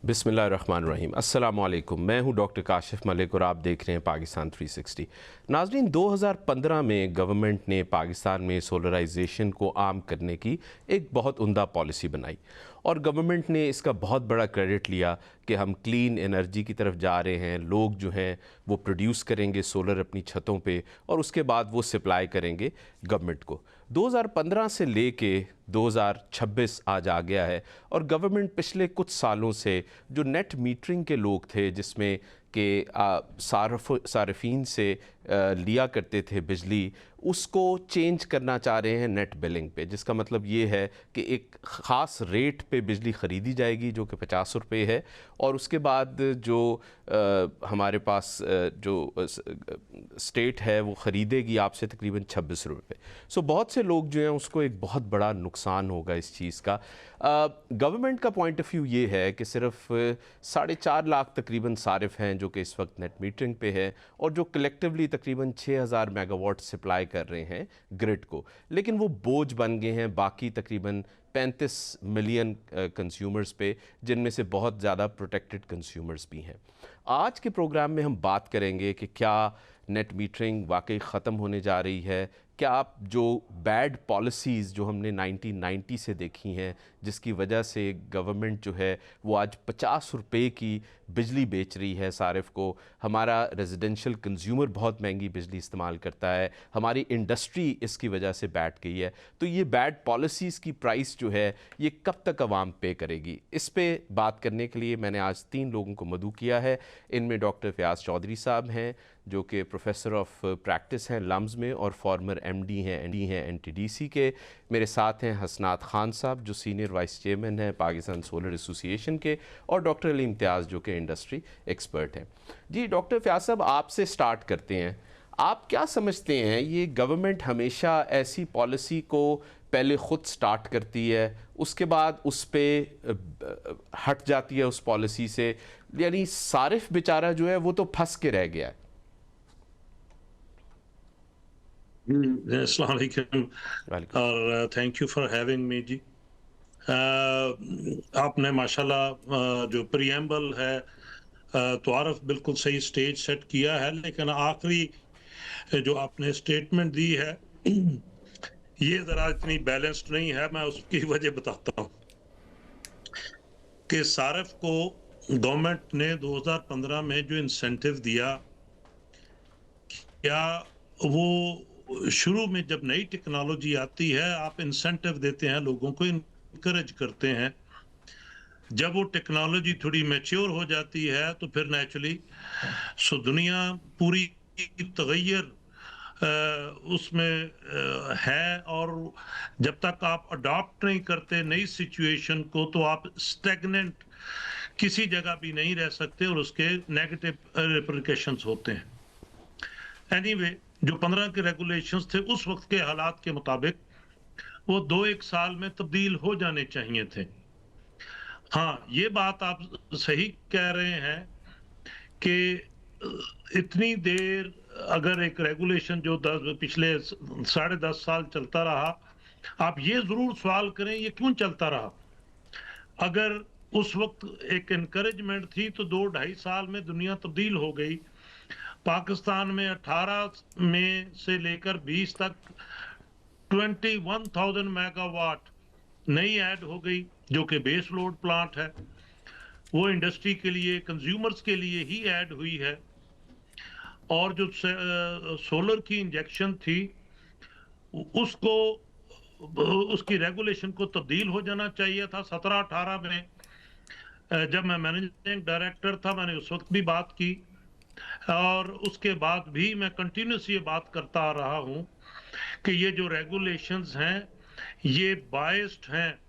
बिस्मिल्लाहिर्रहमानिर्रहीम। अस्सलामुअलैकुम। मैं हूं डॉक्टर काशिफ मलिक और आप देख रहे हैं पाकिस्तान 360। नाज़रीन, 2015 में गवर्नमेंट ने पाकिस्तान में सोलराइजेशन को आम करने की एक बहुत उम्दा पॉलिसी बनाई और गवर्नमेंट ने इसका बहुत बड़ा क्रेडिट लिया कि हम क्लीन एनर्जी की तरफ जा रहे हैं। लोग जो हैं वो प्रोड्यूस करेंगे सोलर अपनी छतों पे और उसके बाद वो सप्लाई करेंगे गवर्नमेंट को। 2015 से लेके 2026 आज आ गया है और गवर्नमेंट पिछले कुछ सालों से जो नेट मीटरिंग के लोग थे, जिसमें कि सार्फिन से लिया करते थे बिजली, उसको चेंज करना चाह रहे हैं नेट बिलिंग पे, जिसका मतलब ये है कि एक ख़ास रेट पे बिजली ख़रीदी जाएगी जो कि 50 रुपये है और उसके बाद जो हमारे पास जो स्टेट है वो ख़रीदेगी आपसे तकरीबन 26 रुपये। सो बहुत से लोग जो हैं उसको एक बहुत बड़ा नुकसान होगा इस चीज़ का। गवर्नमेंट का पॉइंट ऑफ व्यू ये है कि सिर्फ 4.5 लाख तकरीबन सारिफ हैं जो कि इस वक्त नेट मीटरिंग पे है और जो कलेक्टिवली तकरीबन 6000 मेगावाट सप्लाई कर रहे हैं ग्रिड को, लेकिन वो बोझ बन गए हैं बाकी तकरीबन 35 मिलियन कंज्यूमर्स पे, जिनमें से बहुत ज़्यादा प्रोटेक्टेड कंज्यूमर्स भी हैं। आज के प्रोग्राम में हम बात करेंगे कि क्या नेट मीटरिंग वाकई ख़त्म होने जा रही है, क्या आप जो बैड पॉलिसीज़ जो हमने 1990 से देखी हैं जिसकी वजह से गवर्नमेंट जो है वो आज 50 रुपये की बिजली बेच रही है सारिफ को, हमारा रेजिडेंशियल कंज्यूमर बहुत महंगी बिजली इस्तेमाल करता है, हमारी इंडस्ट्री इसकी वजह से बैठ गई है, तो ये बैड पॉलिसीज़ की प्राइस जो है ये कब तक अवाम पे करेगी? इस पे बात करने के लिए मैंने आज 3 लोगों को मदऊ किया है। इनमें डॉक्टर फयाज़ चौधरी साहब हैं जो कि प्रोफेसर ऑफ प्रैक्टिस हैं लम्स में और फॉर्मर एमडी हैं एनटीडीसी के। मेरे साथ हैं हसनात खान साहब जो सीनियर वाइस चेयरमैन हैं पाकिस्तान सोलर एसोसिएशन के, और डॉक्टर अली इम्तियाज़ जो कि इंडस्ट्री एक्सपर्ट हैं। जी डॉक्टर फयाज़ साहब, आपसे स्टार्ट करते हैं। आप क्या समझते हैं, ये गवर्नमेंट हमेशा ऐसी पॉलिसी को पहले ख़ुद स्टार्ट करती है उसके बाद उस पर हट जाती है उस पॉलिसी से, यानी सारिफ बेचारा जो है वो तो फंस के रह गया है? अस्सलाम वालेकुम और thank you for having me जी। आपने माशाल्लाह जो प्रीएम्बल है तारफ बिल्कुल सही स्टेज सेट किया है, लेकिन आखिरी जो आपने स्टेटमेंट दी है ये ज़रा इतनी बैलेंस्ड नहीं है। मैं उसकी वजह बताता हूँ कि सारिफ को गवर्नमेंट ने 2015 में जो इंसेंटिव दिया, क्या वो शुरू में जब नई टेक्नोलॉजी आती है आप इंसेंटिव देते हैं, लोगों को इनकरेज करते हैं। जब वो टेक्नोलॉजी थोड़ी मैच्योर हो जाती है तो फिर नेचुरली दुनिया पूरी तगैयर उसमें है, और जब तक आप अडॉप्ट नहीं करते नई सिचुएशन को तो आप स्टैग्नेंट किसी जगह भी नहीं रह सकते और उसके नेगेटिव रिप्लिकेशंस होते हैं। एनीवे, जो 15 के रेगुलेशंस थे उस वक्त के हालात के मुताबिक वो 2-1 साल में तब्दील हो जाने चाहिए थे। हाँ, ये बात आप सही कह रहे हैं कि इतनी देर अगर एक रेगुलेशन जो पिछले 10.5 साल चलता रहा, आप ये जरूर सवाल करें ये क्यों चलता रहा। अगर उस वक्त एक एनकरेजमेंट थी तो 2-2.5 साल में दुनिया तब्दील हो गई। पाकिस्तान में 18 में से लेकर 20 तक 21,000 मेगावाट नई ऐड हो गई जो कि बेस लोड प्लांट है, वो इंडस्ट्री के लिए कंज्यूमर्स के लिए ही ऐड हुई है। और जो सोलर की इंजेक्शन थी उसको उसकी रेगुलेशन को तब्दील हो जाना चाहिए था 17-18 में। जब मैं मैनेजिंग डायरेक्टर था मैंने उस वक्त भी बात की और उसके बाद भी मैं कंटिन्यूस ये बात करता आ रहा हूं कि ये जो रेगुलेशंस हैं ये बायस्ड हैं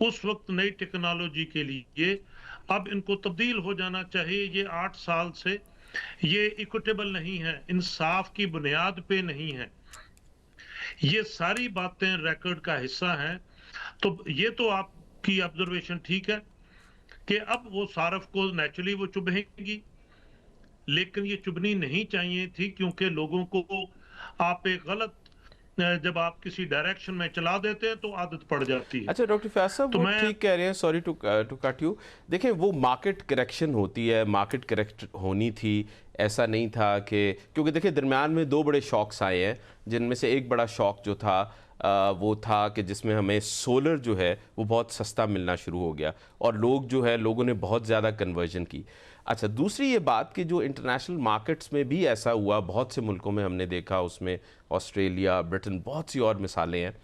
उस वक्त नई टेक्नोलॉजी के लिए। अब इनको तब्दील हो जाना चाहिए। ये 8 साल से ये इक्विटेबल नहीं है, इंसाफ की बुनियाद पे नहीं है। ये सारी बातें रिकॉर्ड का हिस्सा हैं। तो ये तो आपकी ऑब्जर्वेशन ठीक है कि अब वो सारफ को नेचुरली वो चुभेंगी, लेकिन ये चुभनी नहीं चाहिए थी क्योंकि लोगों को आप एक गलत जब आप किसी डायरेक्शन में चला देते हैं तो आदत पड़ जाती है। अच्छा डॉक्टर फयाज साहब, तो वो मैं ठीक कह रहे हैं, सॉरी टू कट यू। देखें, वो मार्केट करेक्शन होती है, मार्केट करेक्ट होनी थी, ऐसा नहीं था कि, क्योंकि देखिए दरमियान में दो बड़े शॉक्स आए हैं, जिनमें से एक बड़ा शॉक जो था वो था कि जिसमें हमें सोलर जो है वो बहुत सस्ता मिलना शुरू हो गया और लोगों ने बहुत ज़्यादा कन्वर्जन की। अच्छा, दूसरी ये बात कि जो इंटरनेशनल मार्केट्स में भी ऐसा हुआ, बहुत से मुल्कों में हमने देखा, उसमें ऑस्ट्रेलिया, ब्रिटेन, बहुत सी और मिसालें हैं,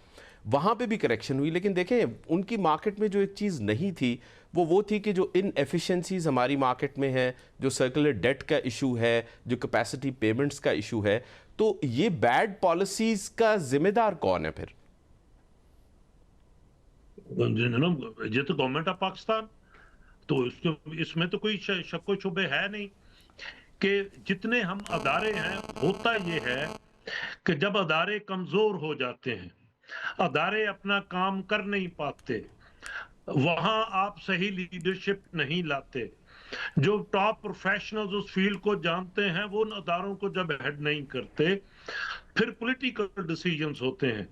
वहाँ पे भी करेक्शन हुई। लेकिन देखें, उनकी मार्केट में जो एक चीज़ नहीं थी वो थी कि जो इनएफिशिएंसीज हमारी मार्केट में है, जो सर्कुलर डेट का इशू है, जो कैपेसिटी पेमेंट्स का इशू है, तो ये बैड पॉलिसीज का जिम्मेदार कौन है फिर? ये तो गवर्नमेंट ऑफ पाकिस्तान, तो इसमें तो कोई शक शुबे है नहीं कि जितने हम अदारे हैं, होता ये है कि जब अदारे कमजोर हो जाते हैं, अदारे अपना काम कर नहीं पाते, वहां आप सही लीडरशिप नहीं लाते, जो टॉप प्रोफेशनल्स उस फील्ड को जानते हैं वो उन अदारों को जब हेड नहीं करते, फिर पॉलिटिकल डिसीजंस होते हैं।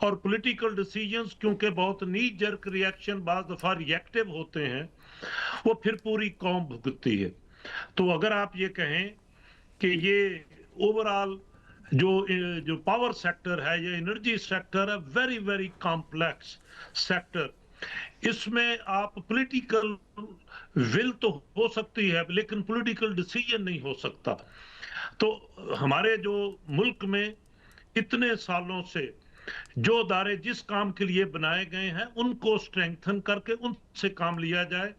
और पॉलिटिकल डिसीजंस क्योंकि बहुत नी जर्क रिएक्शन, बाज दफा रिएक्टिव होते हैं, वो फिर पूरी कौम भुगतती है। तो अगर आप ये कहें कि ये ओवरऑल जो पावर सेक्टर है, ये एनर्जी सेक्टर है, वेरी वेरी कॉम्प्लेक्स सेक्टर, इसमें आप पॉलिटिकल विल तो हो सकती है लेकिन पॉलिटिकल डिसीजन नहीं हो सकता। तो हमारे जो मुल्क में इतने सालों से जो अदारे जिस काम के लिए बनाए गए हैं उनको स्ट्रेंथन करके उनसे काम लिया जाए,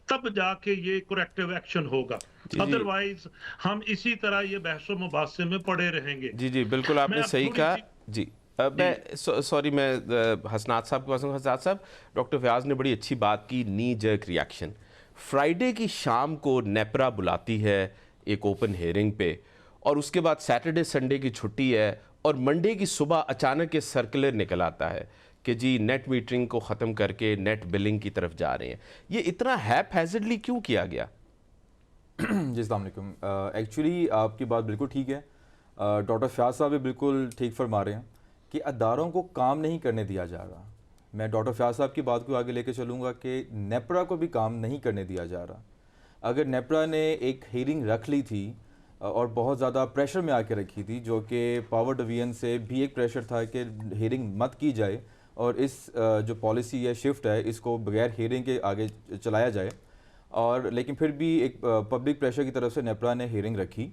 तब जाके ये करेक्टिव एक्शन होगा। जी जी अदरवाइज हम इसी तरह ये बहसो मुबासे में पड़े रहेंगे। जी जी, बिल्कुल आपने मैं अब सही थोड़ी कहा। सी जी, जी मैं सॉरी, मैं हसनात साहब के पास हूँ। हसनात साहब, डॉक्टर फयाज ने बड़ी अच्छी बात की, नी जर्क रिएक्शन। फ्राइडे की शाम को नेपरा बुलाती है एक ओपन हेयरिंग पे, और उसके बाद सैटरडे संडे की छुट्टी है, और मंडे की सुबह अचानक ये सर्कुलर निकल आता है कि जी नेट मीटरिंग को ख़त्म करके नेट बिलिंग की तरफ जा रहे हैं। ये इतना हैप-हैज़र्डली क्यों किया गया? जी अस्सलाम वालेकुम। एक्चुअली आपकी बात बिल्कुल ठीक है। डॉक्टर फयाज साहब भी बिल्कुल ठीक फरमा रहे हैं कि अदारों को काम नहीं करने दिया जा रहा। मैं डॉक्टर फयाज साहब की बात को आगे लेके चलूँगा कि नेपरा को भी काम नहीं करने दिया जा रहा। अगर नेपरा ने एक हेयरिंग रख ली थी और बहुत ज़्यादा प्रेशर में आके रखी थी, जो कि पावर डिवीजन से भी एक प्रेशर था कि हेयरिंग मत की जाए और इस जो पॉलिसी है, शिफ्ट है, इसको बगैर हेयरिंग के आगे चलाया जाए, और लेकिन फिर भी एक पब्लिक प्रेशर की तरफ से नेपरा ने हेयरिंग रखी।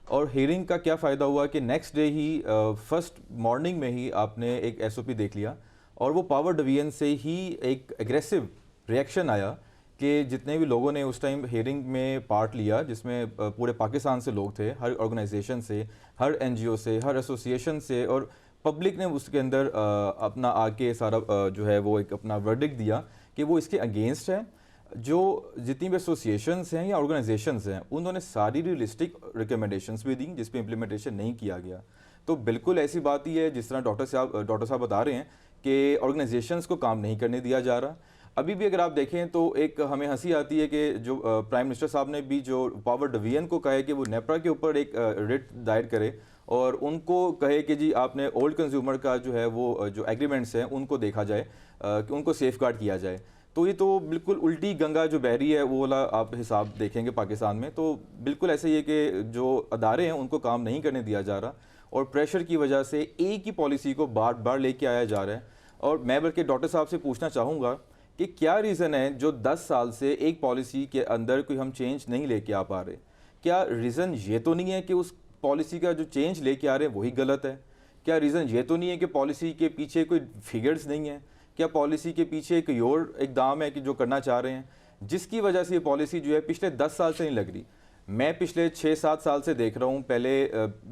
और हेयरिंग का क्या फ़ायदा हुआ कि नेक्स्ट डे ही फर्स्ट मॉर्निंग में ही आपने एक एसओपी देख लिया, और वो पावर डिवीजन से ही एक एग्रेसिव रिएक्शन आया कि जितने भी लोगों ने उस टाइम हेयरिंग में पार्ट लिया, जिसमें पूरे पाकिस्तान से लोग थे, हर ऑर्गेनाइजेशन से, हर एनजीओ से, हर एसोसिएशन से, और पब्लिक ने उसके अंदर अपना आके सारा जो है वो एक अपना वर्डिक्ट दिया कि वो इसके अगेंस्ट है। जो जितनी भी एसोसिएशंस हैं या ऑर्गेनाइजेशंस हैं, उन्होंने सारी रियलिस्टिक रिकमेंडेशंस भी दी जिस पे इम्प्लीमेंटेशन नहीं किया गया। तो बिल्कुल ऐसी बात ही है जिस तरह डॉक्टर साहब बता रहे हैं कि ऑर्गेनाइजेशंस को काम नहीं करने दिया जा रहा। अभी भी अगर आप देखें तो एक हमें हंसी आती है कि जो प्राइम मिनिस्टर साहब ने भी जो पावर डिवीजन को कहा है कि वो नेपरा के ऊपर एक रिट दायर करे और उनको कहे कि जी आपने ओल्ड कंज्यूमर का जो है वो जो एग्रीमेंट्स हैं उनको देखा जाए, कि उनको सेफगार्ड किया जाए। तो ये तो बिल्कुल उल्टी गंगा जो बह रही है वो वाला आप हिसाब देखेंगे पाकिस्तान में। तो बिल्कुल ऐसे ही है कि जो अदारे हैं उनको काम नहीं करने दिया जा रहा, और प्रेशर की वजह से एक ही पॉलिसी को बार बार लेके आया जा रहा है। और मैं बल्कि डॉक्टर साहब से पूछना चाहूँगा कि क्या रीज़न है जो 10 साल से एक पॉलिसी के अंदर कोई हम चेंज नहीं लेके आ पा रहे? क्या रीज़न ये तो नहीं है कि उस पॉलिसी का जो चेंज लेके आ रहे हैं वही गलत है? क्या रीज़न ये तो नहीं है कि पॉलिसी के पीछे कोई फिगर्स नहीं है? क्या पॉलिसी के पीछे एक और इकदाम है कि जो करना चाह रहे हैं, जिसकी वजह से ये पॉलिसी जो है पिछले 10 साल से नहीं लग रही? मैं पिछले 6-7 साल से देख रहा हूँ। पहले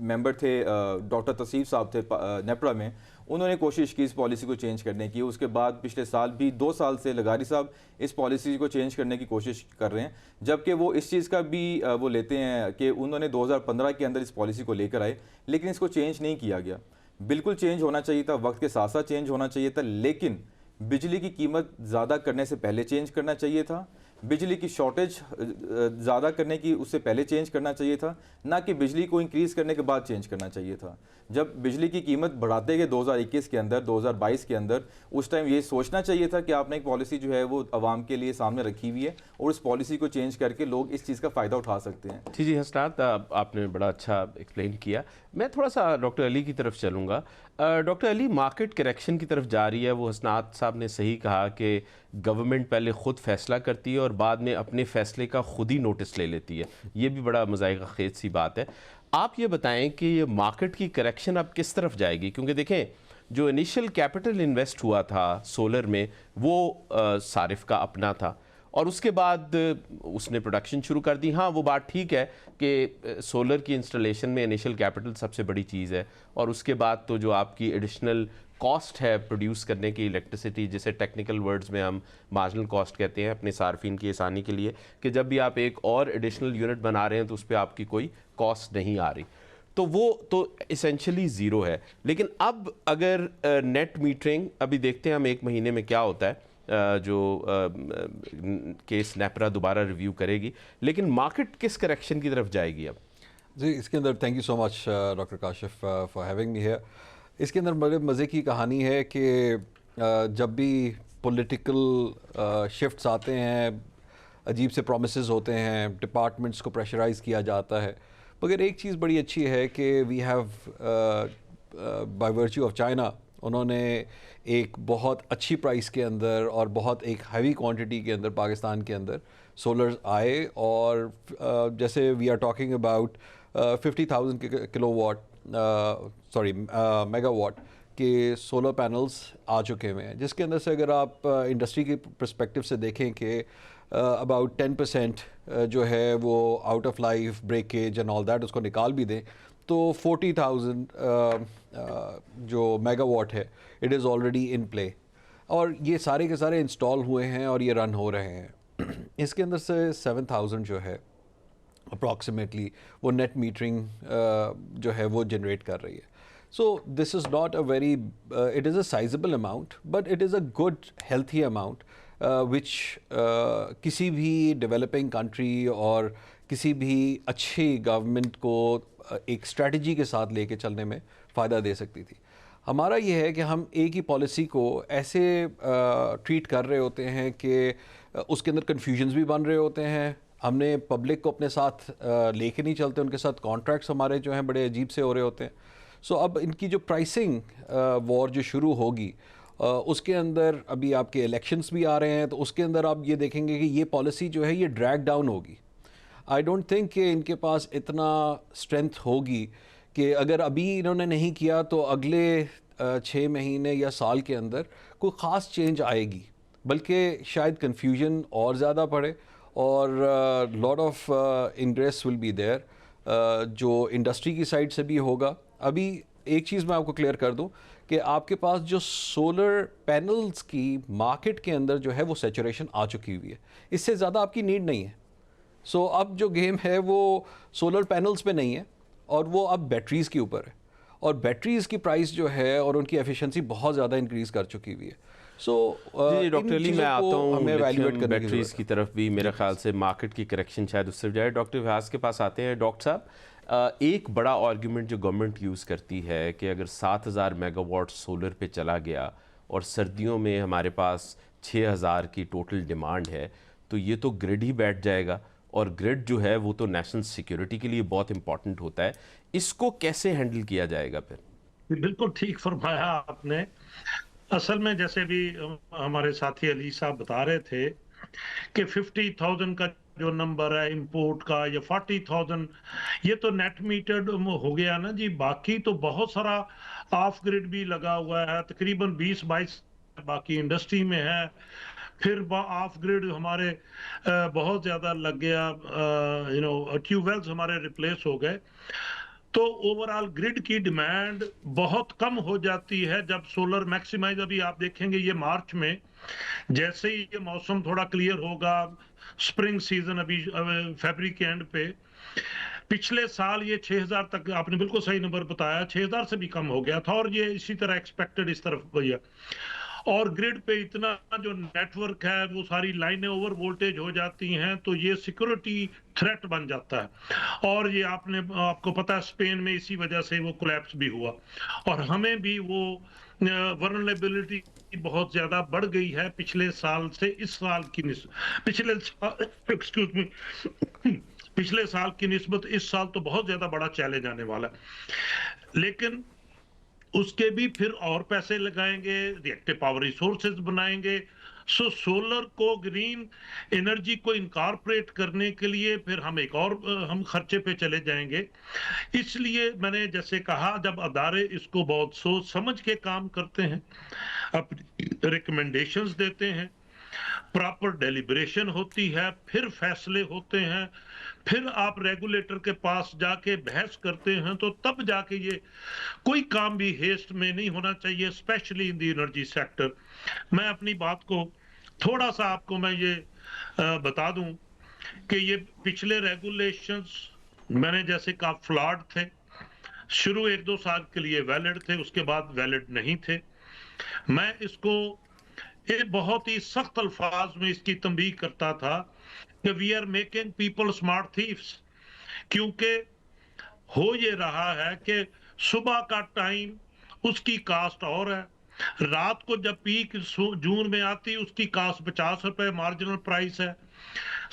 मेंबर थे डॉक्टर तसीफ साहब थे नेपरा में, उन्होंने कोशिश की इस पॉलिसी को चेंज करने की। उसके बाद पिछले साल भी 2 साल से लगारी साहब इस पॉलिसी को चेंज करने की कोशिश कर रहे हैं, जबकि वो इस चीज़ का भी वो लेते हैं कि उन्होंने 2015 के अंदर इस पॉलिसी को लेकर आए, लेकिन इसको चेंज नहीं किया गया। बिल्कुल चेंज होना चाहिए था, वक्त के साथ साथ चेंज होना चाहिए था, लेकिन बिजली की कीमत ज़्यादा करने से पहले चेंज करना चाहिए था। बिजली की शॉर्टेज ज़्यादा करने की उससे पहले चेंज करना चाहिए था, ना कि बिजली को इंक्रीज़ करने के बाद चेंज करना चाहिए था। जब बिजली की कीमत बढ़ाते गए 2021 के अंदर, 2022 के अंदर, उस टाइम ये सोचना चाहिए था कि आपने एक पॉलिसी जो है वो आवाम के लिए सामने रखी हुई है और उस पॉलिसी को चेंज करके लोग इस चीज़ का फ़ायदा उठा सकते हैं। जी जी हसनात, आपने बड़ा अच्छा एक्सप्लेन किया। मैं थोड़ा सा डॉक्टर अली की तरफ चलूँगा। डॉक्टर अली, मार्केट करेक्शन की तरफ जा रही है, वो हसनात साहब ने सही कहा कि गवर्नमेंट पहले ख़ुद फैसला करती है और बाद में अपने फैसले का खुद ही नोटिस ले लेती है। ये भी बड़ा मज़ाइक़ा खेज सी बात है। आप ये बताएं कि ये मार्केट की करेक्शन अब किस तरफ जाएगी, क्योंकि देखें जो इनिशियल कैपिटल इन्वेस्ट हुआ था सोलर में वो सारिफ का अपना था और उसके बाद उसने प्रोडक्शन शुरू कर दी। हाँ, वो बात ठीक है कि सोलर की इंस्टॉलेशन में इनिशियल कैपिटल सबसे बड़ी चीज़ है और उसके बाद तो जो आपकी एडिशनल कॉस्ट है प्रोड्यूस करने की इलेक्ट्रिसिटी, जिसे टेक्निकल वर्ड्स में हम मार्जिनल कॉस्ट कहते हैं अपने सार्फिन की आसानी के लिए, कि जब भी आप एक और एडिशनल यूनिट बना रहे हैं तो उस पर आपकी कोई कॉस्ट नहीं आ रही, तो वो तो इसेंशली ज़ीरो है। लेकिन अब अगर नेट मीटरिंग, अभी देखते हैं हम 1 महीने में क्या होता है, जो केस नेपरा दोबारा रिव्यू करेगी, लेकिन मार्केट किस करेक्शन की तरफ जाएगी अब? जी, इसके अंदर thank you so much doctor Kashif for having me here. इसके अंदर बड़े मज़े की कहानी है कि जब भी पॉलिटिकल शिफ्ट्स आते हैं, अजीब से प्रोमिसेस होते हैं, डिपार्टमेंट्स को प्रेशराइज़ किया जाता है, मगर एक चीज़ बड़ी अच्छी है कि we have by virtue of China, उन्होंने एक बहुत अच्छी प्राइस के अंदर और बहुत एक हैवी क्वांटिटी के अंदर पाकिस्तान के अंदर सोलर्स आए और जैसे we are talking about 50,000 kilowatt megawatt के सोलर पैनल्स आ चुके हुए हैं, जिसके अंदर से अगर आप इंडस्ट्री के पर्सपेक्टिव से देखें कि अबाउट 10% जो है वो out of life breakage and all that उसको निकाल भी दें तो 40,000 जो मेगावाट है it is already in play और ये सारे के सारे इंस्टॉल हुए हैं और ये रन हो रहे हैं। इसके अंदर से 7,000 जो है अप्रॉक्सीमेटली वो नेट मीटरिंग जो है वो जनरेट कर रही है। So this is not a very it is a sizeable amount but it is a good healthy amount which किसी भी डेवलपिंग कंट्री और किसी भी अच्छी गवर्नमेंट को एक स्ट्रेटजी के साथ लेके चलने में फ़ायदा दे सकती थी। हमारा ये है कि हम एक ही पॉलिसी को ऐसे ट्रीट कर रहे होते हैं कि उसके अंदर कन्फ्यूजन्स भी बन रहे होते हैं, हमने पब्लिक को अपने साथ लेके नहीं चलते, उनके साथ कॉन्ट्रैक्ट्स हमारे जो हैं बड़े अजीब से हो रहे होते हैं। सो अब इनकी जो प्राइसिंग वॉर जो शुरू होगी उसके अंदर अभी आपके इलेक्शंस भी आ रहे हैं तो उसके अंदर आप ये देखेंगे कि ये पॉलिसी जो है ये ड्रैग डाउन होगी। आई डोंट थिंक कि इनके पास इतना स्ट्रेंथ होगी कि अगर अभी इन्होंने नहीं किया तो अगले 6 महीने या साल के अंदर कोई ख़ास चेंज आएगी, बल्कि शायद कन्फ्यूजन और ज़्यादा पड़े और lot of ingress will be there जो इंडस्ट्री की साइड से भी होगा। अभी एक चीज़ मैं आपको क्लियर कर दूं कि आपके पास जो सोलर पैनल्स की मार्केट के अंदर जो है वो सैचुरेशन आ चुकी हुई है, इससे ज़्यादा आपकी नीड नहीं है। सो अब जो गेम है वो सोलर पैनल्स पे नहीं है और वो अब बैटरीज़ के ऊपर है और बैटरीज़ की प्राइस जो है और उनकी एफिशिएंसी बहुत ज़्यादा इंक्रीज़ कर चुकी हुई है। सो जी डॉक्टर अली, मैं आता हूँ लिथियम बैटरीज़ की तरफ भी, मेरे ख्याल से मार्केट की करेक्शन शायद उससे जाए। डॉक्टर व्यास के पास आते हैं। डॉक्टर साहब, एक बड़ा आर्गूमेंट जो गवर्नमेंट यूज़ करती है कि अगर 7,000 मेगावाट सोलर पे चला गया और सर्दियों में हमारे पास 6,000 की टोटल डिमांड है तो ये तो ग्रिड ही बैठ जाएगा और ग्रिड जो है वो तो नेशनल सिक्योरिटी के लिए बहुत इंपॉर्टेंट होता है, इसको कैसे हैंडल किया जाएगा फिर? बिल्कुल ठीक फरमाया आपने। असल में जैसे भी हमारे साथी अली साहब बता रहे थे कि 50,000 का जो नंबर है इंपोर्ट का या 40,000 ये तो नेट मीटर्ड हो गया ना जी। बाकी तो बहुत सारा ऑफ ग्रिड भी लगा हुआ है, तकरीबन 20-22 बाकी इंडस्ट्री में है, फिर ऑफ ग्रिड हमारे बहुत ज्यादा लग गया, ट्यूबवेल्स हमारे रिप्लेस हो गए। तो ओवरऑल ग्रिड की डिमांड बहुत कम हो जाती है जब सोलर मैक्सिमाइज। अभी आप देखेंगे ये मार्च में जैसे ही ये मौसम थोड़ा क्लियर होगा, स्प्रिंग सीजन अभी फरवरी के एंड पे, पिछले साल ये 6,000 तक, आपने बिल्कुल सही नंबर बताया, 6,000 से भी कम हो गया था और ये इसी तरह एक्सपेक्टेड इस तरफ भैया। और ग्रिड पे इतना जो नेटवर्क है वो सारी लाइनें ओवर वोल्टेज हो जाती हैं, तो ये सिक्योरिटी थ्रेट बन जाता है। और ये आपको पता है स्पेन में इसी वजह से वो कोलैप्स भी हुआ, और हमें भी वो वल्नरेबिलिटी बहुत ज्यादा बढ़ गई है पिछले साल से इस साल की एक्सक्यूज मी पिछले साल की निस्बत इस साल तो बहुत ज्यादा बड़ा चैलेंज आने वाला है। लेकिन उसके भी फिर और पैसे लगाएंगे, रिएक्टिव पावर रिसोर्सेज बनाएंगे। सो सोलर को, ग्रीन एनर्जी को इनकॉर्पोरेट करने के लिए फिर हम खर्चे पे चले जाएंगे। इसलिए मैंने जैसे कहा, जब अदारे इसको बहुत सोच समझ के काम करते हैं, अपनी रिकमेंडेशंस देते हैं, प्रॉपर डेलिब्रेशन होती है, फिर फैसले होते हैं, फिर आप रेगुलेटर के पास जाके बहस करते हैं, तो तब जाके ये कोई काम भी हेस्ट में नहीं होना चाहिए, specially in the energy sector. मैं अपनी बात को थोड़ा सा आपको मैं ये बता दूं कि ये पिछले रेगुलेशंस मैंने जैसे कहा फ्लॉड थे, शुरू 1-2 साल के लिए वैलिड थे, उसके बाद वैलिड नहीं थे। मैं इसको बहुत ही सख्त अल्फाज में इसकी तंबीह करता था कि we are making people smart thieves, क्योंकि हो ये रहा है कि सुबह का टाइम उसकी कास्ट और है, रात को जब पीक जून में आती उसकी कास्ट 50 रुपए मार्जिनल प्राइस है,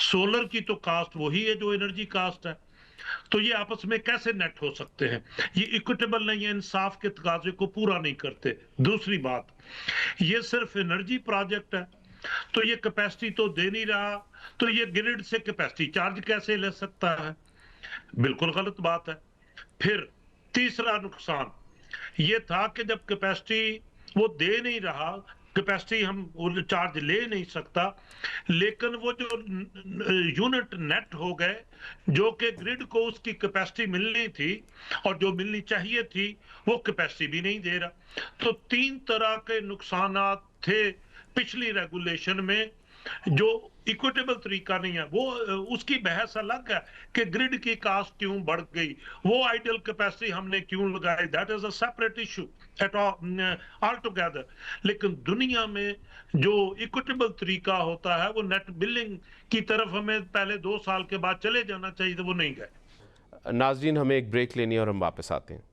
सोलर की तो कास्ट वही है जो एनर्जी कास्ट है। तो ये आपस में कैसे नेट हो सकते हैं? ये इक्विटेबल नहीं है, इंसाफ के तकाजे को पूरा नहीं करते। दूसरी बात, ये सिर्फ एनर्जी प्रोजेक्ट है, तो ये कैपेसिटी तो दे नहीं रहा, तो ये ग्रिड से कैपेसिटी चार्ज कैसे ले सकता है? बिल्कुल गलत बात है। फिर तीसरा नुकसान ये था कि जब कैपेसिटी वो दे नहीं रहा, कैपेसिटी हम चार्ज ले नहीं सकता, लेकिन वो जो यूनिट नेट हो गए जो कि ग्रिड को उसकी कैपेसिटी मिलनी थी और जो मिलनी चाहिए थी वो कैपेसिटी भी नहीं दे रहा। तो 3 तरह के नुकसानात थे पिछली रेगुलेशन में, जो इक्विटेबल तरीका नहीं है। वो उसकी बहस अलग है कि ग्रिड की कास्ट क्यों बढ़ गई, वो आइडियल कैपेसिटी हमने क्यों लगाई, that is a separate issue at all together. लेकिन दुनिया में जो इक्विटेबल तरीका होता है वो नेट बिलिंग की तरफ हमें पहले 2 साल के बाद चले जाना चाहिए, तो वो नहीं गए। नाज़रीन, हमें एक ब्रेक लेनी है और हम वापस आते हैं।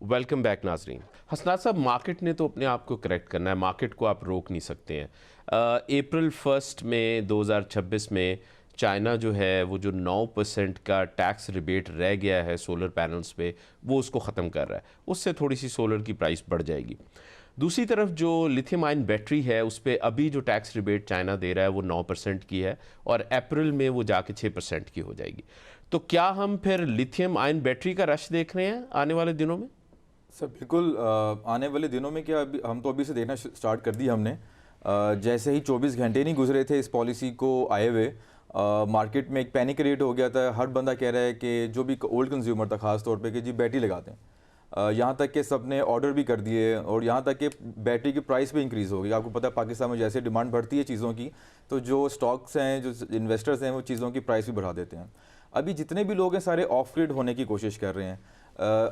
वेलकम बैक नाजरीन। हसनात साहब, मार्केट ने तो अपने आप को करेक्ट करना है, मार्केट को आप रोक नहीं सकते हैं। अप्रैल 1 में 2026 में चाइना जो है वो जो 9% का टैक्स रिबेट रह गया है सोलर पैनल्स पे, वो उसको ख़त्म कर रहा है। उससे थोड़ी सी सोलर की प्राइस बढ़ जाएगी। दूसरी तरफ जो लिथियम आयन बैटरी है उस पर अभी जो टैक्स रिबेट चाइना दे रहा है वो 9% की है और अप्रैल में वो जाके 6% की हो जाएगी। तो क्या हम फिर लिथियम आयन बैटरी का रश देख रहे हैं आने वाले दिनों में? सर बिल्कुल, आने वाले दिनों में क्या हम तो अभी से देखना स्टार्ट कर दिया हमने। जैसे ही 24 घंटे नहीं गुजरे थे इस पॉलिसी को आए हुए, मार्केट में एक पैनिक क्रिएट हो गया था। हर बंदा कह रहा है कि जो भी ओल्ड कंज्यूमर था ख़ास तौर पे कि जी बैटरी लगाते हैं। यहाँ तक कि सब ने ऑर्डर भी कर दिए और यहाँ तक कि बैटरी की प्राइस भी इंक्रीज़ हो गई। आपको पता है पाकिस्तान में जैसे डिमांड बढ़ती है चीज़ों की, तो जो स्टॉक्स हैं, जो इन्वेस्टर्स हैं, वो चीज़ों की प्राइस भी बढ़ा देते हैं। अभी जितने भी लोग हैं सारे ऑफ ग्रिड होने की कोशिश कर रहे हैं।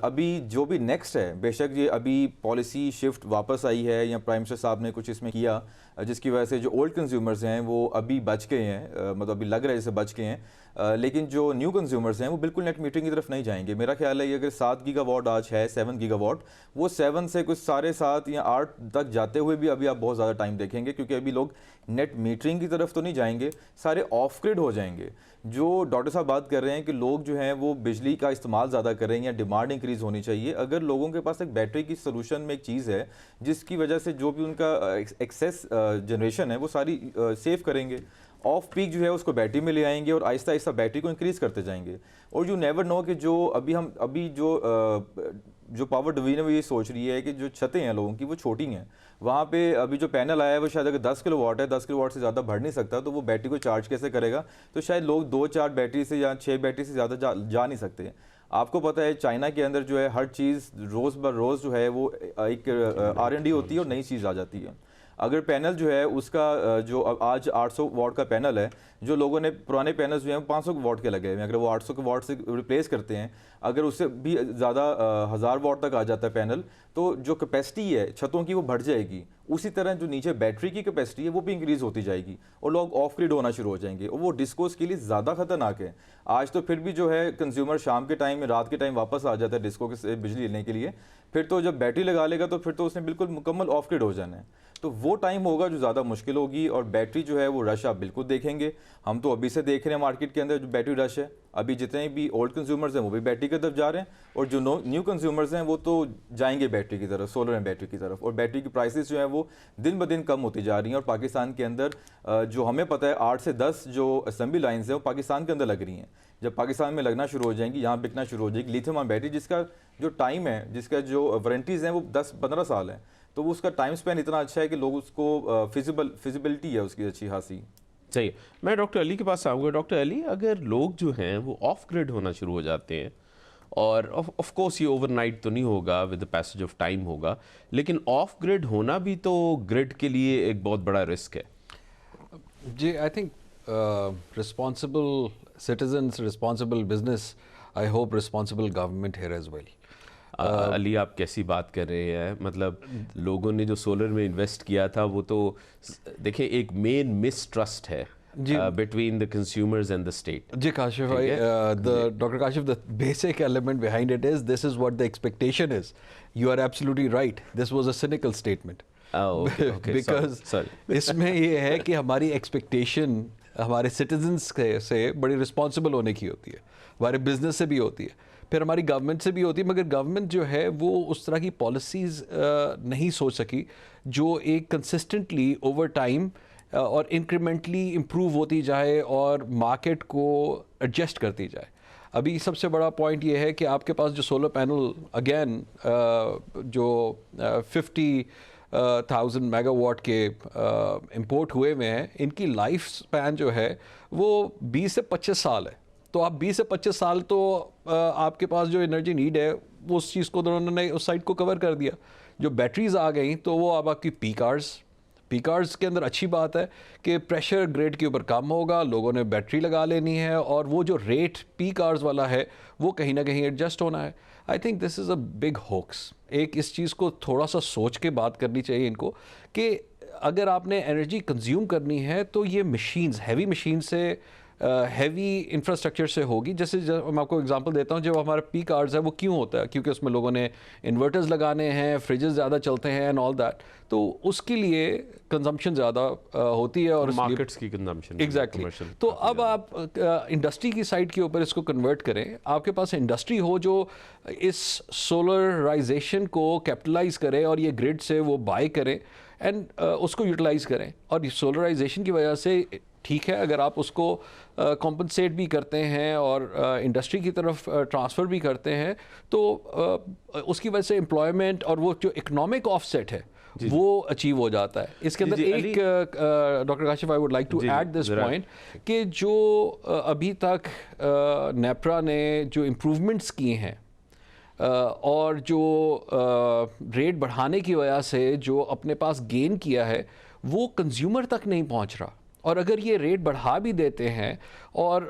अभी जो भी नेक्स्ट है, बेशक ये अभी पॉलिसी शिफ्ट वापस आई है या प्राइम मिनिस्टर साहब ने कुछ इसमें किया जिसकी वजह से जो ओल्ड कंज्यूमर्स हैं वो अभी बच गए हैं, मतलब अभी लग रहा है जैसे बच गए हैं। लेकिन जो न्यू कंज्यूमर्स हैं वो बिल्कुल नेट मीटरिंग की तरफ नहीं जाएंगे। मेरा ख्याल है ये अगर 7 गीगावाट आज है, 7 गीगावाट, वो 7 से कुछ 7.5 या 8 तक जाते हुए भी अभी आप बहुत ज़्यादा टाइम देखेंगे, क्योंकि अभी लोग नेट मीटरिंग की तरफ तो नहीं जाएंगे, सारे ऑफ ग्रिड हो जाएंगे। जो डॉक्टर साहब बात कर रहे हैं कि लोग जो हैं वो बिजली का इस्तेमाल ज़्यादा कर रहे हैं या डिमांड इंक्रीज़ होनी चाहिए, अगर लोगों के पास एक बैटरी की सोल्यूशन में एक चीज़ है जिसकी वजह से जो भी उनका एक्सेस जनरेशन है वो सारी सेव करेंगे, ऑफ पीक जो है उसको बैटरी में ले आएंगे और आहिस्ता आहिस्ता बैटरी को इंक्रीज़ करते जाएंगे। और यू नेवर नो कि जो अभी जो पावर डिवीजन है वो ये सोच रही है कि जो छतें हैं लोगों की वो छोटी हैं, वहाँ पे अभी जो पैनल आया है वो शायद अगर 10 किलोवाट है, 10 किलोवाट से ज़्यादा बढ़ नहीं सकता, तो वो बैटरी को चार्ज कैसे करेगा? तो शायद लोग 2-4 बैटरी से या 6 बैटरी से ज़्यादा जा नहीं सकते। आपको पता है चाइना के अंदर जो है हर चीज़ रोज़ बर रोज़ जो है वो एक R&D होती है और नई चीज़ आ जाती है। अगर पैनल जो है उसका जो आज 800 वाट का पैनल है, जो लोगों ने पुराने पैनल्स जो हैं 500 वाट के लगे हुए हैं, अगर वो 800 के वाट से रिप्लेस करते हैं, अगर उससे भी ज़्यादा 1000 वाट तक आ जाता है पैनल, तो जो कैपेसिटी है छतों की वो बढ़ जाएगी। उसी तरह जो नीचे बैटरी की कैपेसिटी है वो भी इंक्रीज़ होती जाएगी और लोग ऑफ ग्रिड होना शुरू हो जाएंगे, और वो डिस्कोस के लिए ज़्यादा खतरनाक है। आज तो फिर भी जो है कंज्यूमर शाम के टाइम में, रात के टाइम वापस आ जाता है डिस्को के बिजली लेने के लिए, फिर तो जब बैटरी लगा लेगा तो फिर तो उसने बिल्कुल मुकम्मल ऑफ ग्रिड हो जाना है। तो वो टाइम होगा जो ज़्यादा मुश्किल होगी, और बैटरी जो है वो रश आप बिल्कुल देखेंगे। हम तो अभी से देख रहे हैं मार्केट के अंदर जो बैटरी रश है, अभी जितने भी ओल्ड कंज्यूमर्स हैं वो भी बैटरी की तरफ जा रहे हैं, और जो न्यू कंज्यूमर्स हैं वो तो जाएंगे बैटरी की तरफ, सोलर एंड बैटरी की तरफ। और बैटरी की प्राइसेस जो है वो दिन ब दिन कम होती जा रही हैं, और पाकिस्तान के अंदर जो हमें पता है 8 से 10 जो असेंबली लाइन्स हैं वो पाकिस्तान के अंदर लग रही हैं। जब पाकिस्तान में लगना शुरू हो जाएंगी, यहाँ बिकना शुरू हो जाएगी लिथियम आयन बैटरी, जिसका जो टाइम है, जिसका जो वारंटीज़ हैं वो 10-15 साल है, तो वो उसका टाइम स्पेन इतना अच्छा है कि लोग उसको फिजिबिलिटी है उसकी अच्छी खासी। सही है। मैं डॉक्टर अली के पास आऊँगा। डॉक्टर अली, अगर लोग जो हैं वो ऑफ ग्रिड होना शुरू हो जाते हैं, और ऑफ कोर्स ये ओवरनाइट तो नहीं होगा, with the passage of time होगा, लेकिन ऑफ ग्रिड होना भी तो ग्रिड के लिए एक बहुत बड़ा रिस्क है। जी, I think responsible citizens, responsible business, I hope responsible government here as well. Ali, आप कैसी बात कर रहे हैं? मतलब लोगों ने जो सोलर में इन्वेस्ट किया था वो तो देखिए एक मेन मिसट्रस्ट है between the consumers and the state. जी काशिफ भाई, Dr. Kashif, the basic element behind it is this is what the expectation is. You are absolutely right. This was a cynical statement. okay, Because sorry. इसमें ये है कि हमारी expectation हमारे citizens से बड़ी रिस्पॉन्सिबल होने की होती है, हमारे बिजनेस से भी होती है, फिर हमारी गवर्नमेंट से भी होती है, मगर गवर्नमेंट जो है वो उस तरह की पॉलिसीज़ नहीं सोच सकी जो एक कंसिस्टेंटली ओवर टाइम और इंक्रीमेंटली इम्प्रूव होती जाए और मार्केट को एडजस्ट करती जाए। अभी सबसे बड़ा पॉइंट ये है कि आपके पास जो सोलर पैनल अगेन जो 50,000 मेगावाट के इंपोर्ट हुए हुए हैं, इनकी लाइफ स्पैन जो है वो 20 से 25 साल है। तो आप 20 से 25 साल तो आपके पास जो एनर्जी नीड है वो उस चीज़ को उन्होंने उस साइड को कवर कर दिया। जो बैटरीज आ गई तो वो अब आपकी पी कार्स के अंदर अच्छी बात है कि प्रेशर ग्रिड के ऊपर कम होगा, लोगों ने बैटरी लगा लेनी है, और वो जो रेट पी कार्स वाला है वो कहीं ना कहीं एडजस्ट होना है। I think this is a big hoax. एक इस चीज़ को थोड़ा सा सोच के बात करनी चाहिए इनको कि अगर आपने एनर्जी कंज्यूम करनी है तो ये मशीन्स, हैवी मशीन से हैवी इंफ्रास्ट्रक्चर से होगी। जैसे मैं आपको एग्जांपल देता हूँ, जब हमारा पी कार्स है वो क्यों होता है, क्योंकि उसमें लोगों ने इन्वर्टर्स लगाने हैं, फ्रिजेस ज़्यादा चलते हैं एंड ऑल दैट, तो उसके लिए कंजम्पशन ज़्यादा होती है और मार्केट्स की कंजम्पशन एग्जैक्टली। तो अब आप इंडस्ट्री की साइड के ऊपर इसको कन्वर्ट करें, आपके पास इंडस्ट्री हो जो इस सोलराइजेशन को कैपिटलाइज करे और ये ग्रिड से वो बाय करें एंड उसको यूटिलाइज करें। और सोलराइजेशन की वजह से ठीक है, अगर आप उसको कॉम्पनसेट भी करते हैं और इंडस्ट्री की तरफ ट्रांसफ़र भी करते हैं तो उसकी वजह से एम्प्लॉयमेंट और वो जो इकोनॉमिक ऑफसेट है वो अचीव हो जाता है। इसके अंदर एक doctor Kashif, I would like to add this point कि जो अभी तक नेपरा ने जो इम्प्रूवमेंट्स किए हैं और जो रेट बढ़ाने की वजह से जो अपने पास गेन किया है वो कंज्यूमर तक नहीं पहुंच रहा। और अगर ये रेट बढ़ा भी देते हैं और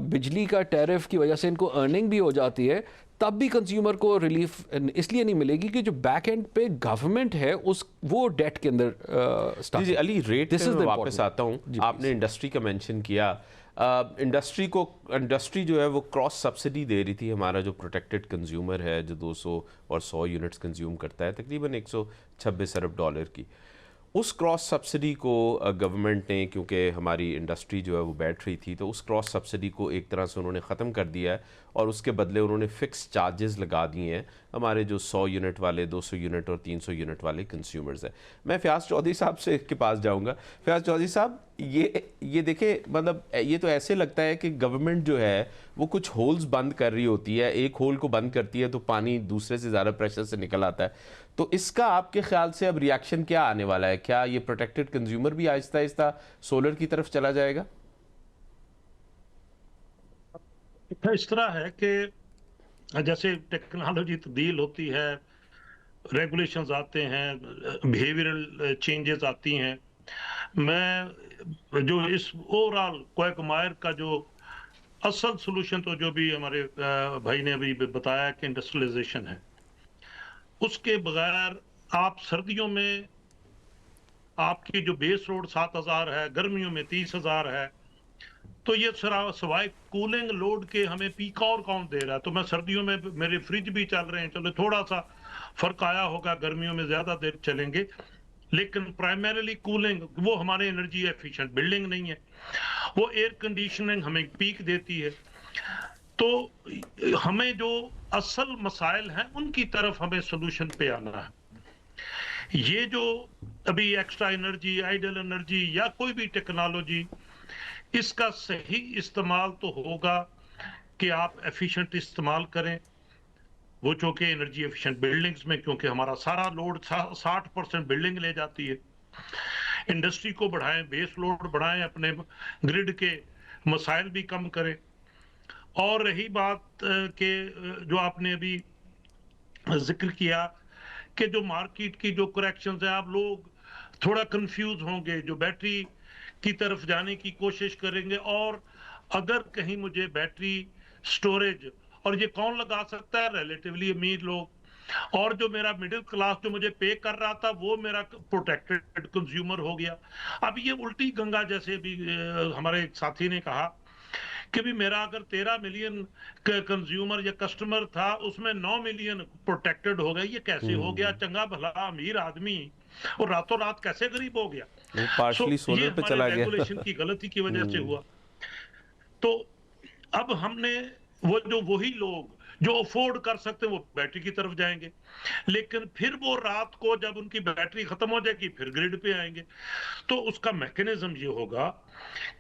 बिजली का टैरिफ की वजह से इनको अर्निंग भी हो जाती है, तब भी कंज्यूमर को रिलीफ इसलिए नहीं मिलेगी कि जो बैक एंड पे गवर्नमेंट है उस वो डेट के अंदर जी अली, रेट पे मैं वापस आता हूँ। आपने इंडस्ट्री का मेंशन किया। इंडस्ट्री जो है वो क्रॉस सब्सिडी दे रही थी। हमारा जो प्रोटेक्टेड कंज्यूमर है जो 200 और 100 यूनिट्स कंज्यूम करता है, तकरीबन 126 अरब डॉलर की, उस क्रॉस सब्सिडी को गवर्नमेंट ने, क्योंकि हमारी इंडस्ट्री जो है वो बैठ रही थी, तो उस क्रॉस सब्सिडी को एक तरह से उन्होंने ख़त्म कर दिया है और उसके बदले उन्होंने फ़िक्स चार्जेस लगा दिए हैं हमारे जो 100 यूनिट वाले, 200 यूनिट और 300 यूनिट वाले कंज्यूमर्स हैं। मैं फयाज़ चौधरी साहब से के पास जाऊंगा। फयाज़ चौधरी साहब, ये देखें, मतलब ये तो ऐसे लगता है कि गवर्नमेंट जो है वो कुछ होल्स बंद कर रही होती है, एक होल को बंद करती है तो पानी दूसरे से ज़्यादा प्रेशर से निकल आता है। तो इसका आपके ख्याल से अब रिएक्शन क्या आने वाला है? क्या ये प्रोटेक्टेड कंज्यूमर भी आहिस्ता आहिस्ता सोलर की तरफ चला जाएगा? इस तरह है कि जैसे टेक्नोलॉजी तब्दील होती है रेगुलेशंस आते हैं, बिहेवियरल चेंजेस आती हैं। मैं जो इस ओवरऑल क्वागमायर का जो असल सोल्यूशन, तो जो भी हमारे भाई ने अभी बताया कि इंडस्ट्रियलाइजेशन है, उसके बगैर आप सर्दियों में आपकी जो बेस लोड 7,000 है, गर्मियों में 30,000 है, तो ये सवाए कूलिंग लोड के हमें पीक और कौन दे रहा है? तो मैं सर्दियों में मेरे फ्रिज भी चल रहे हैं, चलो थोड़ा सा फर्क आया होगा, गर्मियों में ज्यादा देर चलेंगे, लेकिन प्राइमरीली कूलिंग वो हमारे एनर्जी एफिशिएंट बिल्डिंग नहीं है, वो एयर कंडीशनिंग हमें पीक देती है। तो हमें जो असल मसाइल हैं उनकी तरफ हमें सोल्यूशन पे आना है। ये जो अभी एक्स्ट्रा एनर्जी, आइडल एनर्जी या कोई भी टेक्नोलॉजी, इसका सही इस्तेमाल तो होगा कि आप एफिशिएंट इस्तेमाल करें, वो चूंकि एनर्जी एफिशिएंट बिल्डिंग्स में, क्योंकि हमारा सारा लोड 60% बिल्डिंग ले जाती है। इंडस्ट्री को बढ़ाएं, बेस लोड बढ़ाएं, अपने ग्रिड के मसाइल भी कम करें। और रही बात के जो आपने अभी जिक्र किया कि जो मार्केट की जो करेक्शंस है, आप लोग थोड़ा कंफ्यूज होंगे, जो बैटरी की तरफ जाने की कोशिश करेंगे, और अगर कहीं मुझे बैटरी स्टोरेज, और ये कौन लगा सकता है? रिलेटिवली अमीर लोग, और जो मेरा मिडिल क्लास जो मुझे पे कर रहा था वो मेरा प्रोटेक्टेड कंज्यूमर हो गया। अब ये उल्टी गंगा, जैसे भी हमारे एक साथी ने कहा कि भी मेरा अगर 13 मिलियन कंज्यूमर या कस्टमर था, उसमें 9 मिलियन प्रोटेक्टेड हो गए, ये कैसे हो गया? चंगा भला अमीर आदमी और रातों रात कैसे गरीब हो गया? वो पार्शली ये सोलर पे चला हमारे गया। रेगुलेशन की गलती की वजह से हुआ। तो अब हमने वही लोग जो अफोर्ड कर सकते हैं वो बैटरी की तरफ जाएंगे, लेकिन फिर वो रात को जब उनकी बैटरी खत्म हो जाएगी फिर ग्रिड पे आएंगे। तो उसका मैकेनिज्म ये होगा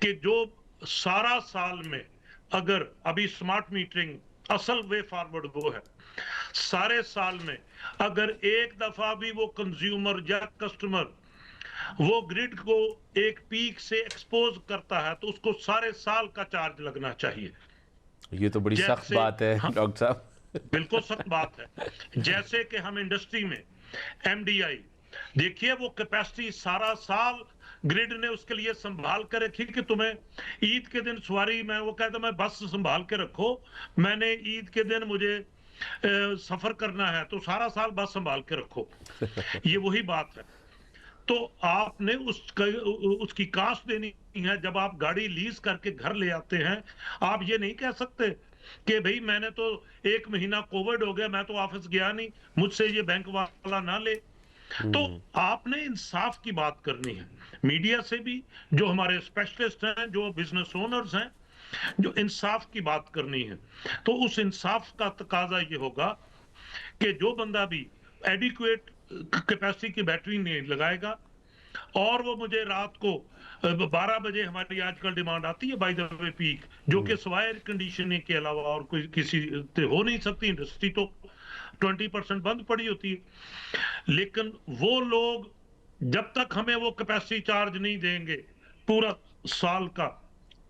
कि जो सारा साल में, अगर अभी स्मार्ट मीटरिंग असल वे फॉरवर्ड वो है, सारे साल में अगर एक दफा भी वो कंज्यूमर या कस्टमर वो ग्रिड को एक पीक से एक्सपोज करता है तो उसको सारे साल का चार्ज लगना चाहिए। ये तो बड़ी सख्त जैसे बात है हाँ, डॉक्टर साहब। बिल्कुल सख्त बात है। जैसे कि हम इंडस्ट्री में एमडीआई, देखिए वो कैपेसिटी सारा साल ग्रिड ने उसके लिए संभाल कर रखी कि तुम्हें ईद के दिन सवारी, मैं वो कहता मैं बस संभाल के रखो, मैंने ईद के दिन मुझे सफर करना है तो सारा साल बस संभाल के रखो। ये वही बात है। तो आपने उसकी कास्ट देनी है। जब आप गाड़ी लीज करके घर ले आते हैं, आप ये नहीं कह सकते कि भाई मैंने तो 1 महीना कोविड हो गया, मैं तो ऑफिस गया नहीं, मुझसे ये बैंक वाला ना ले। तो आपने इंसाफ की बात करनी है, मीडिया से भी, जो हमारे स्पेशलिस्ट हैं, जो बिजनेस ओनर्स हैं, जो इंसाफ की बात करनी है। तो उस इंसाफ का तकाजा ये होगा कि जो बंदा भी एडिक्वेट कैपेसिटी की बैटरी नहीं लगाएगा, और वो मुझे रात को 12 बजे, हमारी आजकल डिमांड आती है बाय द वे पीक, जो कि सवाए एयर कंडीशनिंग के अलावा और कोई किसी से हो नहीं सकती, इंडस्ट्री तो 20% बंद पड़ी होती है। लेकिन वो लोग जब तक हमें वो कैपेसिटी चार्ज नहीं देंगे पूरा साल का,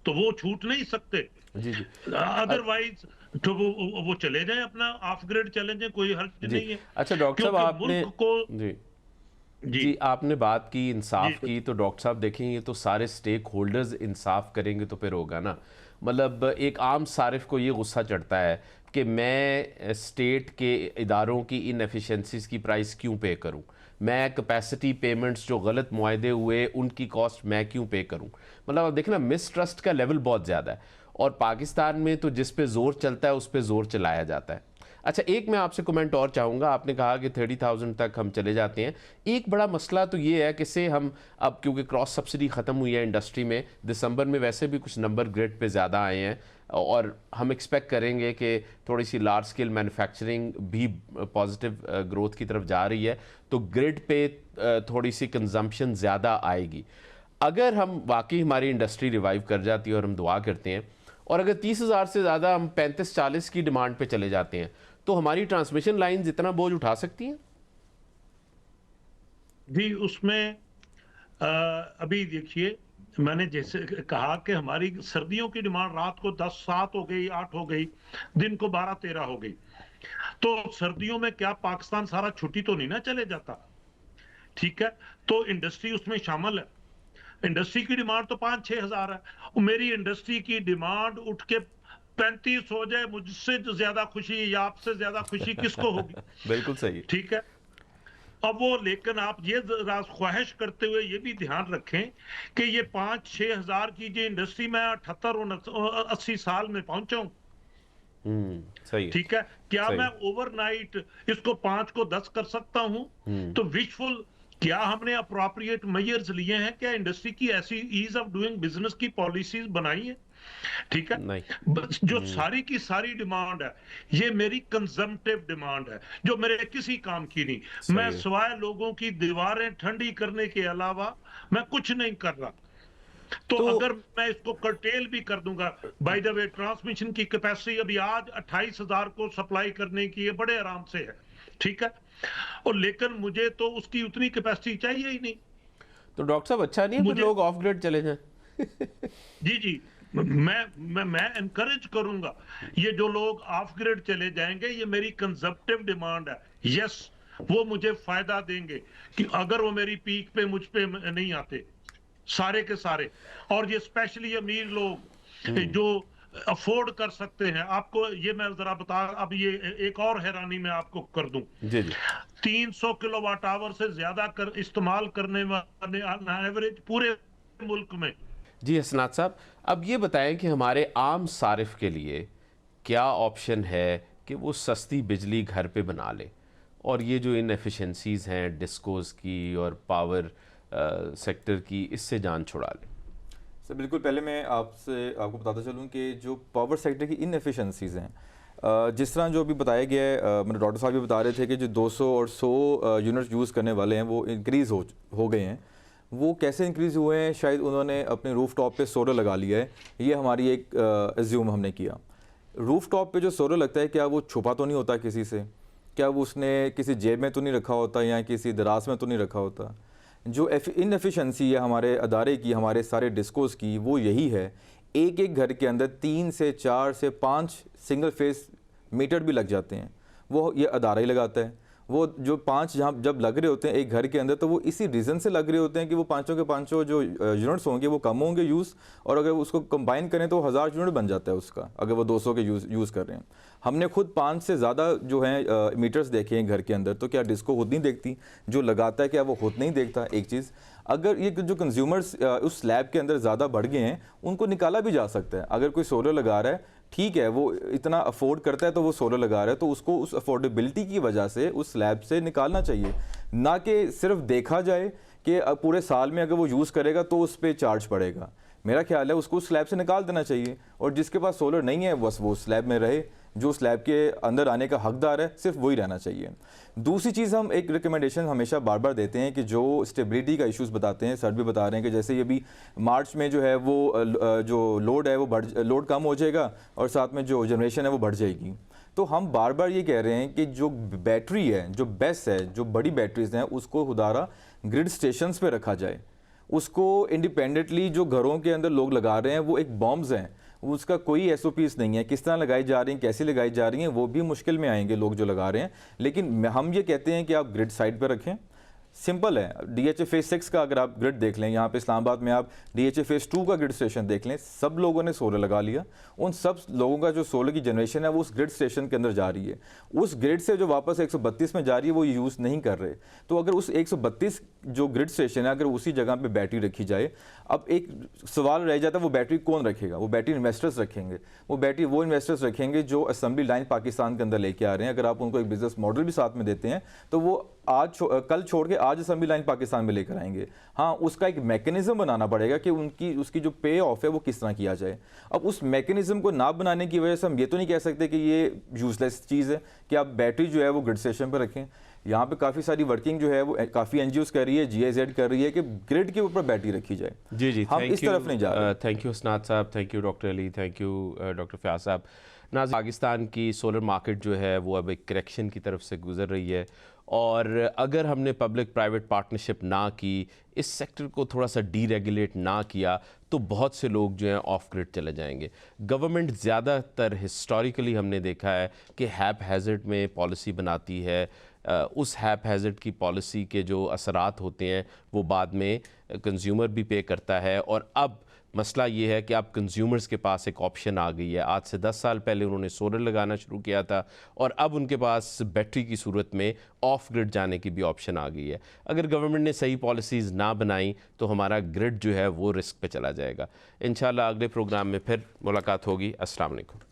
तो वो छूट नहीं सकते। जी जी अदरवाइज तो वो चले जाएं, अपना ऑफ ग्रिड चले जाएं, कोई हर्ज जी। नहीं है। अच्छा डॉक्टर साहब, क्योंकि आपने मुल्क को जी जी जी आपने बात की इंसाफ जी। की, तो डॉक्टर साहब देखेंगे तो सारे स्टेक होल्डर्स इंसाफ करेंगे तो फिर होगा ना। मतलब एक आम सारिफ को ये गुस्सा चढ़ता है कि मैं स्टेट के इदारों की इनएफिशिएंसीज की प्राइस क्यों पे करूं, मैं कैपेसिटी पेमेंट्स जो गलत मुआहदे हुए उनकी कॉस्ट मैं क्यों पे करूं। मतलब अब देखना, मिसट्रस्ट का लेवल बहुत ज़्यादा है, और पाकिस्तान में तो जिस पे ज़ोर चलता है उस पे ज़ोर चलाया जाता है। अच्छा, एक मैं आपसे कमेंट और चाहूँगा, आपने कहा कि 30,000 तक हम चले जाते हैं। एक बड़ा मसला तो ये है कि से हम अब, क्योंकि क्रॉस सब्सिडी ख़त्म हुई है इंडस्ट्री में, दिसंबर में वैसे भी कुछ नंबर ग्रिड पे ज़्यादा आए हैं, और हम एक्सपेक्ट करेंगे कि थोड़ी सी लार्ज स्केल मैन्युफैक्चरिंग भी पॉजिटिव ग्रोथ की तरफ जा रही है, तो ग्रिड पे थोड़ी सी कंजम्पशन ज़्यादा आएगी। अगर हम वाकई हमारी इंडस्ट्री रिवाइव कर जाती है, और हम दुआ करते हैं, और अगर 30,000 से ज़्यादा हम 35-40 की डिमांड पे चले जाते हैं, तो हमारी ट्रांसमिशन लाइंस इतना बोझ उठा सकती हैं? जी, उसमें अभी देखिए, मैंने जैसे कहा कि हमारी सर्दियों की डिमांड रात को 10-7 हो गई, 8 हो गई, दिन को 12-13 हो गई। तो सर्दियों में क्या पाकिस्तान सारा छुट्टी तो नहीं ना चले जाता? ठीक है, तो इंडस्ट्री उसमें शामिल है। इंडस्ट्री की डिमांड तो 5-6 हजार है। मेरी इंडस्ट्री की डिमांड उठ के 35 हो जाए, मुझसे जो ज्यादा खुशी या आपसे ज्यादा खुशी किसको होगी? बिल्कुल सही। ठीक है। अब वो, लेकिन आप ये जरा ख्वाहिश करते हुए ये भी ध्यान रखें कि ये 5-6 हजार की जो इंडस्ट्री में 78-80 साल में पहुंचा हूं। सही है। ठीक है, क्या सही। मैं ओवरनाइट इसको 5 को 10 कर सकता हूं? तो विशफुल, क्या हमने अप्रोप्रिएट मेजर्स लिए हैं? क्या इंडस्ट्री की ऐसी ईज ऑफ डूइंग बिजनेस की पॉलिसीज बनाई है? ठीक है, नहीं। जो सारी की सारी डिमांड है, ये मेरी कंजम्पटिव डिमांड है, जो मेरे किसी काम की नहीं। सही मैं है। सिवाय लोगों की दीवारें ठंडी करने के अलावा मैं कुछ नहीं कर रहा। तो अगर मैं इसको कर्टेल भी कर दूंगा, बाय द वे ट्रांसमिशन की कैपेसिटी अभी आज 28,000 को सप्लाई करने की है, बड़े आराम से है। ठीक है, और लेकिन मुझे तो उसकी उतनी कैपेसिटी चाहिए ही नहीं। तो डॉक्टर साहब अच्छा नहीं है फिर लोग ऑफ ग्रिड चले जाएं? जी जी, मैं एनकरेज करूंगा ये जो लोग ऑफ ग्रिड चले जाएंगे, ये मेरी कंजप्टिव डिमांड है। यस, वो मुझे फायदा देंगे कि अगर वो मेरी पीक पे मुझ पे नहीं आते सारे के सारे, और ये स्पेशली अमीर लोग जो अफोर्ड कर सकते हैं। आपको ये मैं जरा बता, अब ये एक और हैरानी मैं आपको कर दूं। जी जी। 300 किलोवाट आवर से ज्यादा इस्तेमाल करने वाले एवरेज पूरे मुल्क में। जी हसनात साहब, अब ये बताएं कि हमारे आम सारिफ के लिए क्या ऑप्शन है कि वो सस्ती बिजली घर पे बना ले और ये जो इनएफिशिएंसीज हैं डिस्कोस की और पावर सेक्टर की, इससे जान छुड़ा ले। सर बिल्कुल, पहले मैं आपको बताता चलूँ कि जो पावर सेक्टर की इनएफिशिएंसीज हैं, जिस तरह जो अभी बताया गया है, मेरे डॉक्टर साहब भी बता रहे थे कि जो 200 और 100 यूनिट यूज़ करने वाले हैं वो इंक्रीज़ हो गए हैं। वो कैसे इंक्रीज़ हुए हैं? शायद उन्होंने अपने रूफ टॉप पर सोलर लगा लिया है, ये हमारी एक एज्यूम हमने किया। रूफ टॉप पर जो सोलर लगता है, क्या वो छुपा तो नहीं होता किसी से? क्या वो उसने किसी जेब में तो नहीं रखा होता या किसी दराज में तो नहीं रखा होता? जो इनएफिशिएंसी है हमारे अदारे की, हमारे सारे डिस्कोस की, वो यही है। एक एक घर के अंदर 3 से 4 से 5 सिंगल फेस मीटर भी लग जाते हैं, वो ये अदारा ही लगाता है। वो जो 5 जहाँ जब लग रहे होते हैं एक घर के अंदर, तो वो इसी रीज़न से लग रहे होते हैं कि वो पाँचों के पाँचों जो यूनिट्स होंगे वो कम होंगे यूज़, और अगर उसको कंबाइन करें तो 1000 यूनिट बन जाता है उसका, अगर वो 200 के यूज़ कर रहे हैं। हमने खुद 5 से ज़्यादा जो हैं मीटर्स देखे हैं घर के अंदर, तो क्या डिस्को खुद नहीं देखती? जो लगाता है क्या वो खुद नहीं देखता? एक चीज़, अगर ये जो कंज्यूमर्स उस स्लैब के अंदर ज़्यादा बढ़ गए हैं, उनको निकाला भी जा सकता है। अगर कोई सोलर लगा रहा है, ठीक है, वो इतना अफोर्ड करता है तो वो सोलर लगा रहा है, तो उसको उस अफोर्डेबिलिटी की वजह से उस स्लैब से निकालना चाहिए, ना कि सिर्फ देखा जाए कि पूरे साल में अगर वो यूज़ करेगा तो उस पर चार्ज पड़ेगा। मेरा ख्याल है उसको उस स्लैब से निकाल देना चाहिए, और जिसके पास सोलर नहीं है बस वो स्लैब में रहे, जो स्लैब के अंदर आने का हकदार है सिर्फ वही रहना चाहिए। दूसरी चीज़, हम एक रिकमेंडेशन हमेशा बार बार देते हैं कि जो स्टेबिलिटी का इश्यूज़ बताते हैं, सर भी बता रहे हैं कि जैसे ये भी मार्च में जो है वो जो लोड है वो लोड कम हो जाएगा और साथ में जो जनरेशन है वो बढ़ जाएगी। तो हम बार बार ये कह रहे हैं कि जो बैटरी है, जो बेस्ट है, जो बड़ी बैटरीज हैं, उसको खुदारा ग्रिड स्टेशंस पे रखा जाए। उसको इंडिपेंडेंटली जो घरों के अंदर लोग लगा रहे हैं वो एक बॉम्ब्स हैं, उसका कोई एसओपीस नहीं है, किस तरह लगाई जा रही हैं, कैसे लगाई जा रही हैं, वो भी मुश्किल में आएंगे लोग जो लगा रहे हैं। लेकिन हम ये कहते हैं कि आप ग्रिड साइड पर रखें। सिंपल है, डीएचए फेज 6 का अगर आप ग्रिड देख लें, यहाँ पे इस्लामाबाद में आप डीएचए फेज 2 का ग्रिड स्टेशन देख लें, सब लोगों ने सोलर लगा लिया। उन सब लोगों का जो सोलर की जनरेशन है वो उस ग्रिड स्टेशन के अंदर जा रही है, उस ग्रिड से जो वापस 132 में जा रही है वो यूज़ नहीं कर रहे। तो अगर उस 132 जो ग्रिड स्टेशन है, अगर उसी जगह पे बैटरी रखी जाए, अब एक सवाल रह जाता है वो बैटरी कौन रखेगा? वो बैटरी इन्वेस्टर्स रखेंगे, वो बैटरी वो इन्वेस्टर्स रखेंगे जो असेंबली लाइन पाकिस्तान के अंदर लेके आ रहे हैं। अगर आप उनको एक बिजनेस मॉडल भी साथ में देते हैं तो वो कल छोड़ के आज असेंबली लाइन पाकिस्तान में लेकर आएंगे। हाँ, उसका एक मैकेनिज्म बनाना पड़ेगा कि उसकी जो पे ऑफ है वो किस तरह किया जाए। अब उस मैकेनिज्म को ना बनाने की वजह से हम ये तो नहीं कह सकते कि ये यूजलेस चीज़ है कि आप बैटरी जो है वो ग्रिड स्टेशन पर रखें। यहाँ पे काफ़ी सारी वर्किंग जो है वो काफ़ी एनजीओज कर रही है, GIZ कर रही है कि ग्रिड के ऊपर बैटरी रखी जाए। जी जी, हम इस तरफ नहीं जा रहे। थैंक यू हसनात साहब, thank you doctor Ali, thank you doctor Fayaz साहब। पाकिस्तान की सोलर मार्केट जो है वो अब एक करेक्शन की तरफ से गुजर रही है, और अगर हमने पब्लिक प्राइवेट पार्टनरशिप ना की, इस सेक्टर को थोड़ा सा डीरेगुलेट ना किया, तो बहुत से लोग जो हैं ऑफ ग्रिड चले जाएंगे। गवर्नमेंट ज़्यादातर हिस्टोरिकली हमने देखा है कि हैप हैज़र्ड में पॉलिसी बनाती है, उस हैप हैज़र्ड की पॉलिसी के जो असरात होते हैं वो बाद में कंज्यूमर भी पे करता है। और अब मसला ये है कि अब कंज्यूमर्स के पास एक ऑप्शन आ गई है। आज से 10 साल पहले उन्होंने सोलर लगाना शुरू किया था, और अब उनके पास बैटरी की सूरत में ऑफ ग्रिड जाने की भी ऑप्शन आ गई है। अगर गवर्नमेंट ने सही पॉलिसीज़ ना बनाई तो हमारा ग्रिड जो है वो रिस्क पे चला जाएगा। इंशाल्लाह अगले प्रोग्राम में फिर मुलाकात होगी। अस्सलाम वालेकुम।